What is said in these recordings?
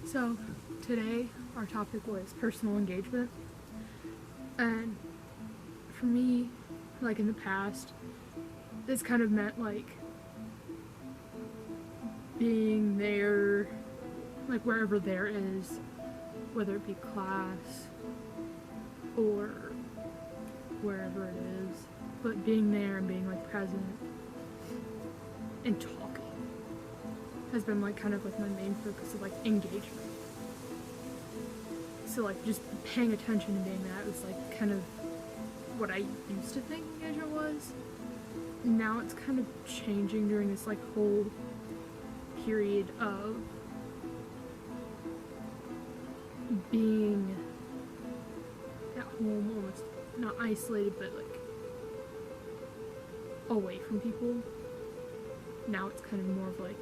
So today our topic was personal engagement, and for me, like in the past, this kind of meant like being there, like wherever there is, whether it be class or wherever it is, but being there and being like present and talking has been like kind of like my main focus of like engagement. So like just paying attention and being that was like kind of what I used to think engagement was. Now it's kind of changing during this like whole period of being at home, almost not isolated but like away from people. Now it's kind of more of like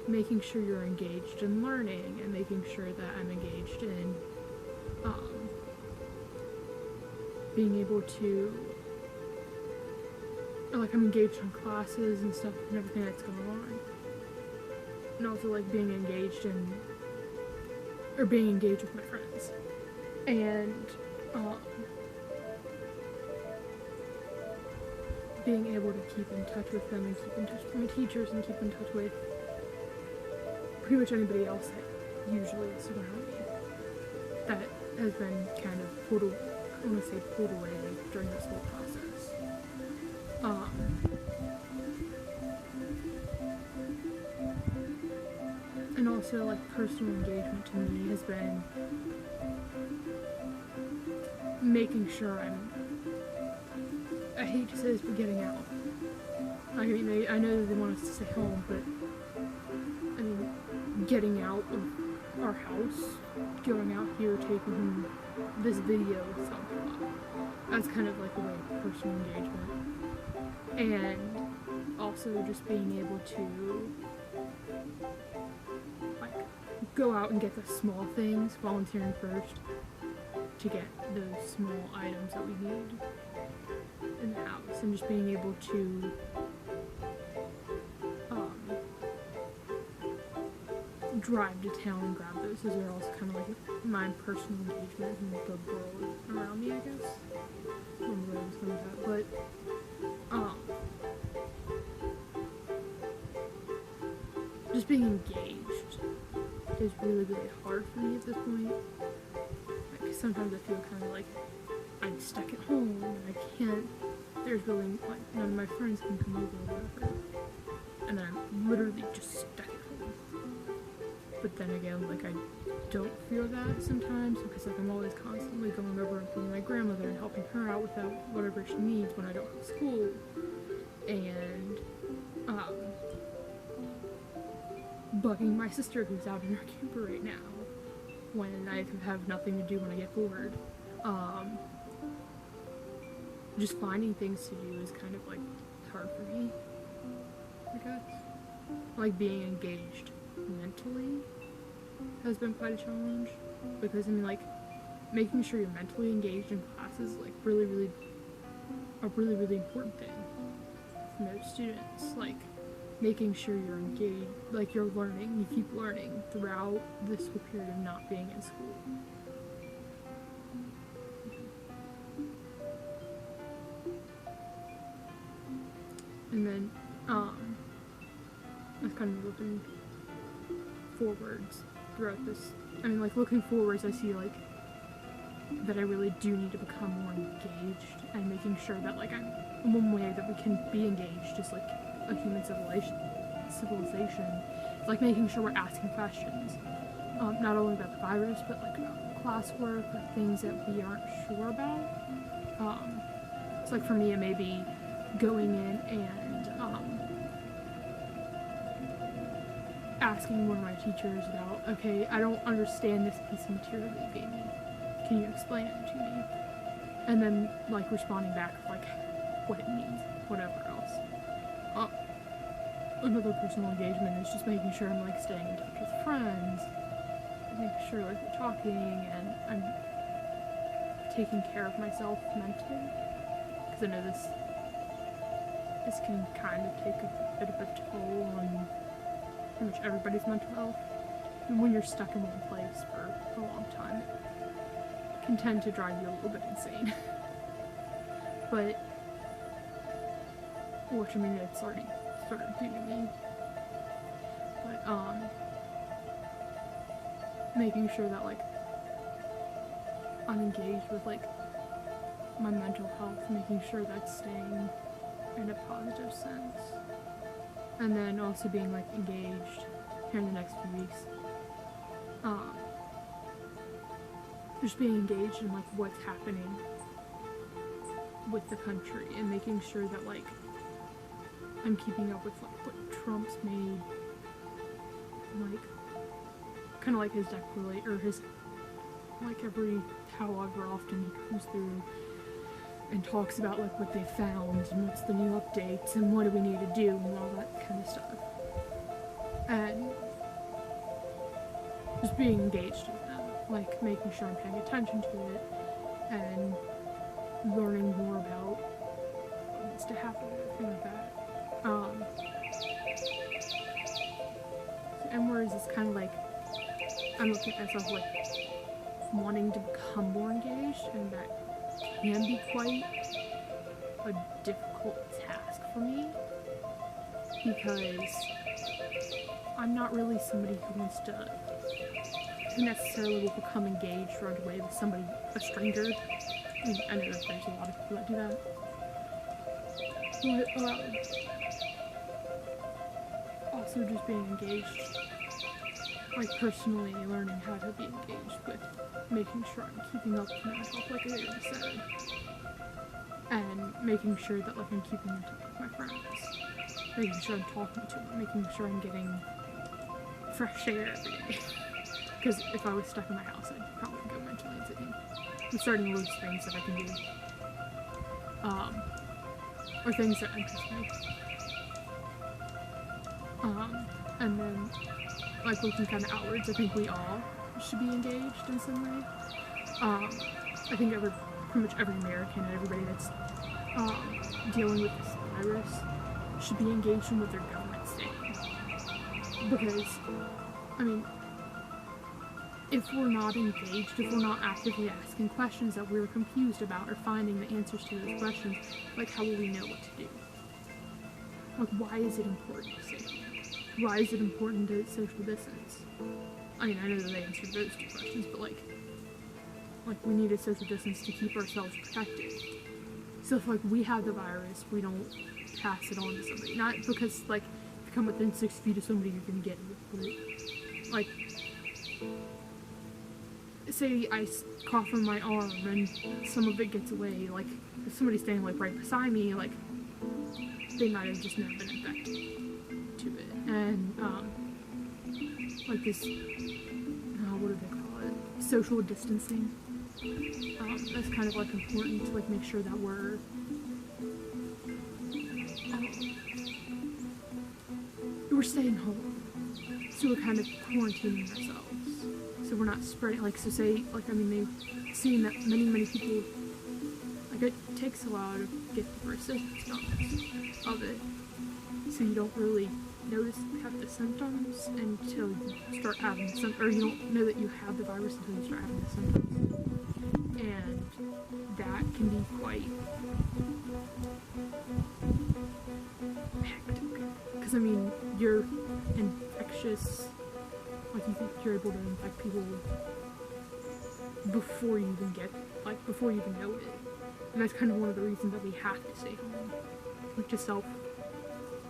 making sure you're engaged in learning and making sure that I'm engaged in being able to, or like I'm engaged in classes and stuff and everything that's going on, and also like being engaged with my friends, and being able to keep in touch with them and keep in touch with my teachers and keep in touch with pretty much anybody else that usually is around me that has been kind of pulled away during this whole process. And also like personal engagement to me has been making sure I hate to say this, but getting out. I mean, I know that they want us to stay home, but I mean, getting out of our house, going out here, taking this video with someone, that's kind of like a way of personal engagement. And also just being able to like go out and get the small things, volunteering first to get those small items that we need in the house, and just being able to drive to town and grab those. Those are also kind of like my personal engagement in the world around me, I guess. I don't know where I was going with that, but just being engaged is really, really hard for me at this point. Like sometimes I feel kind of like I'm stuck at home and I can't. There's really like none of my friends can come over or whatever, and then I'm literally just stuck at home. But then again, like I don't feel that sometimes because like I'm always constantly going over and seeing my grandmother and helping her out with whatever she needs when I don't have school, and bugging my sister who's out in her camper right now when I have nothing to do when I get bored. Just finding things to do is kind of like hard for me, I guess. Like being engaged mentally has been quite a challenge, because I mean like making sure you're mentally engaged in classes like a really important thing for most students. Like making sure you're engaged, like you're learning, you keep learning throughout this whole period of not being in school. And then I was kind of looking forwards throughout this. I mean, like looking forwards, I see like that I really do need to become more engaged, and making sure that like one way that we can be engaged is like a human civilization. It's like making sure we're asking questions, not only about the virus, but like about classwork or things that we aren't sure about. It's like for me, it may be going in and asking one of my teachers about, okay, I don't understand this piece of material that you gave me. Can you explain it to me? And then like responding back with like what it means, whatever else. Another personal engagement is just making sure I'm like staying in touch with friends, making sure like we're talking and I'm taking care of myself mentally, because I know this can kind of take a bit of a toll on pretty much everybody's mental health when you're stuck in one place for a long time, it can tend to drive you a little bit insane. But, which I mean, it's already started doing me. But, making sure that, like, I'm engaged with, like, my mental health, making sure that's staying in a positive sense. And then also being, like, engaged here in the next few weeks. Just being engaged in, like, what's happening with the country and making sure that, like, I'm keeping up with, like, what Trump's made, like, kind of like his declaration, or his, like, however often he comes through and talks about, like, what they found and what's the new updates and what do we need to do and all that kind of stuff. And just being engaged in that, like, making sure I'm paying attention to it and learning more about what needs to happen and everything like that. And whereas it's kind of like, I'm looking at myself like wanting to become more engaged, and that can be quite a difficult task for me, because I'm not really somebody who necessarily will become engaged right away with somebody, a stranger. I mean, I know that there's a lot of people that do that. But, also just being engaged, like, personally learning how to be engaged with making sure I'm keeping up with mental health, like I already said. And making sure that, like, I'm keeping in touch with my friends. Making sure I'm talking to them. Making sure I'm getting fresh air every day. Because if I was stuck in my house, I'd probably go mentally insane. I'm starting to lose things that I can do. Or things that interest me. And then, like, looking kind of outwards, I think we all should be engaged in some way. I think pretty much every American and everybody that's dealing with this virus should be engaged in what their government's saying. Because, I mean, if we're not engaged, if we're not actively asking questions that we're confused about or finding the answers to those questions, like, how will we know what to do? Like, why is it important to stay home? Why is it important to social distance? I mean, I know that they answered those two questions, but, like, we need a social distance to keep ourselves protected. So if, like, we have the virus, we don't pass it on to somebody. Not because, like, if you come within 6 feet of somebody, you're gonna get it. But, like, say I cough on my arm and some of it gets away, like, if somebody's standing, like, right beside me, like, they might have just never been infected to it. And, like, this, what do they call it? Social distancing. That's kind of, like, important to, like, make sure that we're staying home. So we're kind of quarantining ourselves. So we're not spreading, like, so say, like, I mean, they've seen that many people, like, it takes a while to get the first symptoms of it. So you don't really notice that you have the symptoms until you start having the symptoms, or you don't know that you have the virus until you start having the symptoms. And that can be quite hectic. Because, I mean, you're infectious, like, you think you're able to infect people before you even before you even know it. And that's kind of one of the reasons that we have to stay home. Like, to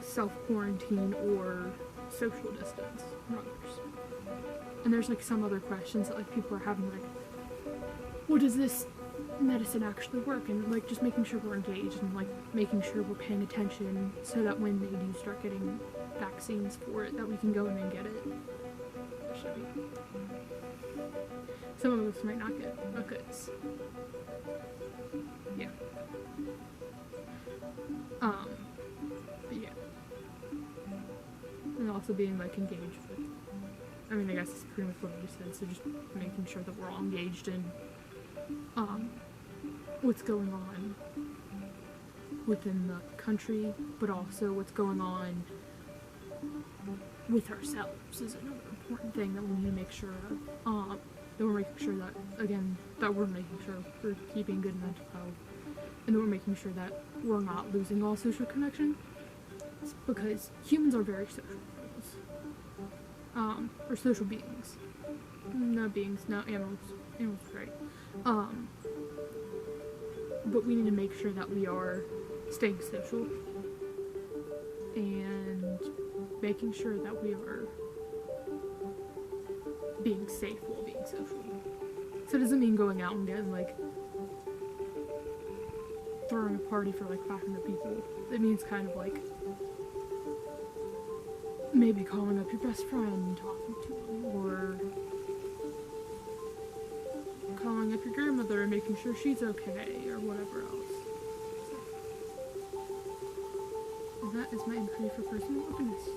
self-quarantine or social distance from others. And there's, like, some other questions that, like, people are having, like, well, does this medicine actually work? And, like, just making sure we're engaged and, like, making sure we're paying attention so that when they do start getting vaccines for it, that we can go in and get it. Should be. Some of us might not get a goods. Yeah. But yeah. And also being, like, engaged with, I mean, I guess it's pretty much what I just said, so just making sure that we're all engaged in what's going on within the country, but also what's going on with ourselves is another important thing that we need to make sure of. That we're making sure that, again, that we're making sure we're keeping good mental health, and that we're making sure that we're not losing all social connection. It's because humans are very social animals. Or social beings. No beings, no animals. Animals are great. But we need to make sure that we are staying social and making sure that we are being safe while being social. So it doesn't mean going out and getting, like, throwing a party for, like, 500 people. It means kind of, like, maybe calling up your best friend and talking to them, or calling up your grandmother and making sure she's okay, or whatever else. So, and that is my inquiry for personal openness.